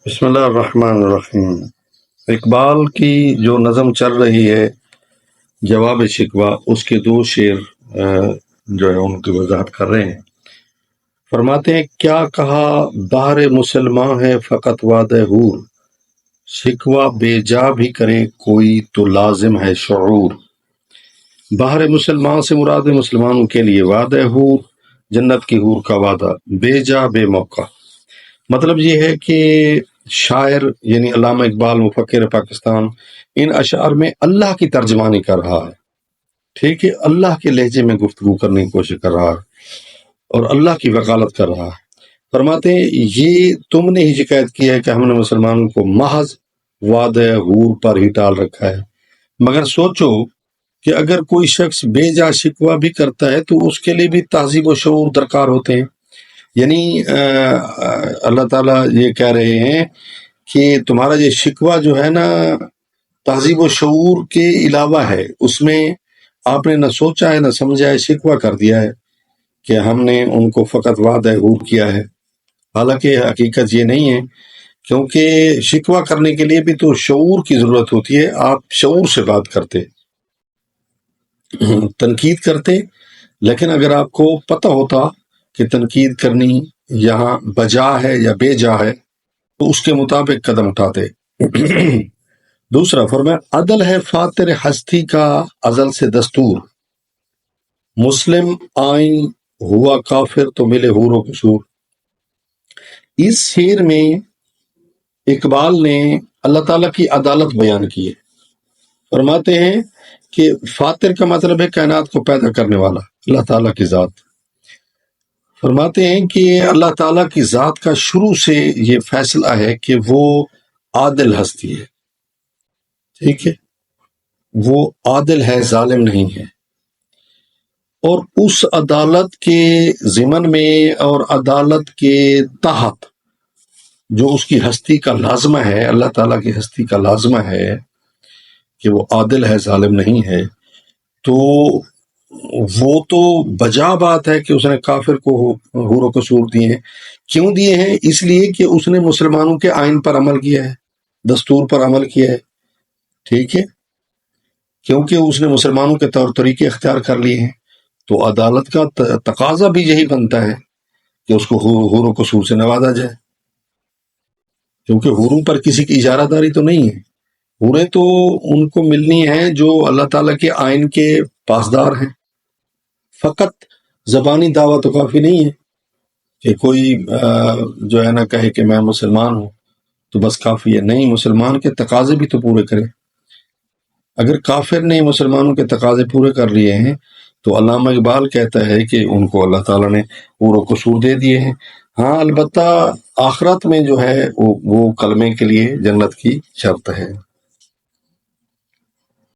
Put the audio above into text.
بسم اللہ الرحمن الرحیم۔ اقبال کی جو نظم چل رہی ہے جواب شکوہ، اس کے دو شعر جو ہے ان کی وضاحت کر رہے ہیں۔ فرماتے ہیں کیا کہا بہر مسلماں ہے فقط وعدہ حور، شکوہ بے جا بھی کرے کوئی تو لازم ہے شعور۔ بہر مسلمان سے مراد مسلمانوں کے لیے، وعدہ حور جنت کی حور کا وعدہ، بے جا بے موقع۔ مطلب یہ ہے کہ شاعر یعنی علامہ اقبال مفکر پاکستان ان اشعار میں اللہ کی ترجمانی کر رہا ہے، ٹھیک ہے، اللہ کے لہجے میں گفتگو کرنے کی کوشش کر رہا ہے اور اللہ کی وکالت کر رہا ہے۔ فرماتے ہیں یہ تم نے ہی شکایت کی ہے کہ ہم نے مسلمانوں کو محض وعدہ حور پر ہی ٹال رکھا ہے، مگر سوچو کہ اگر کوئی شخص بے جا شکوہ بھی کرتا ہے تو اس کے لیے بھی تہذیب و شعور درکار ہوتے ہیں۔ یعنی اللہ تعالیٰ یہ کہہ رہے ہیں کہ تمہارا یہ شکوہ جو ہے نا تہذیب و شعور کے علاوہ ہے، اس میں آپ نے نہ سوچا ہے نہ سمجھا ہے، شکوہ کر دیا ہے کہ ہم نے ان کو فقط وعدہ حور کیا ہے، حالانکہ حقیقت یہ نہیں ہے، کیونکہ شکوہ کرنے کے لیے بھی تو شعور کی ضرورت ہوتی ہے۔ آپ شعور سے بات کرتے، تنقید کرتے، لیکن اگر آپ کو پتہ ہوتا کہ تنقید کرنی یہاں بجا ہے یا بے جا ہے تو اس کے مطابق قدم اٹھاتے۔ دوسرا فرمایا عدل ہے فاتر ہستی کا ازل سے دستور، مسلم آئین ہوا کافر تو ملے حور و قصور۔ اس شعر میں اقبال نے اللہ تعالیٰ کی عدالت بیان کی ہے۔ فرماتے ہیں کہ فاتر کا مطلب ہے کائنات کو پیدا کرنے والا، اللہ تعالیٰ کی ذات۔ فرماتے ہیں کہ اللہ تعالیٰ کی ذات کا شروع سے یہ فیصلہ ہے کہ وہ عادل ہستی ہے، ٹھیک ہے، وہ عادل ہے، ظالم نہیں ہے، اور اس عدالت کے ضمن میں اور عدالت کے تحت جو اس کی ہستی کا لازمہ ہے، اللہ تعالیٰ کی ہستی کا لازمہ ہے کہ وہ عادل ہے، ظالم نہیں ہے، تو وہ تو بجا بات ہے کہ اس نے کافر کو حور و قصور دیے ہیں۔ کیوں دیے ہیں؟ اس لیے کہ اس نے مسلمانوں کے آئین پر عمل کیا ہے، دستور پر عمل کیا ہے، ٹھیک ہے، کیونکہ اس نے مسلمانوں کے طور طریقے اختیار کر لیے ہیں، تو عدالت کا تقاضا بھی یہی بنتا ہے کہ اس کو حور و قصور سے نوازا جائے، کیونکہ حوروں پر کسی کی اجارہ داری تو نہیں ہے، حوریں تو ان کو ملنی ہیں جو اللہ تعالیٰ کے آئین کے پاسدار ہیں۔ فقط زبانی دعویٰ تو کافی نہیں ہے کہ کوئی جو ہے نا کہے کہ میں مسلمان ہوں تو بس کافی ہے، نہیں، مسلمان کے تقاضے بھی تو پورے کرے۔ اگر کافر نے مسلمانوں کے تقاضے پورے کر لیے ہیں تو علامہ اقبال کہتا ہے کہ ان کو اللہ تعالیٰ نے حور و قصور دے دیے ہیں۔ ہاں البتہ آخرت میں جو ہے وہ کلمے کے لیے جنت کی شرط ہے۔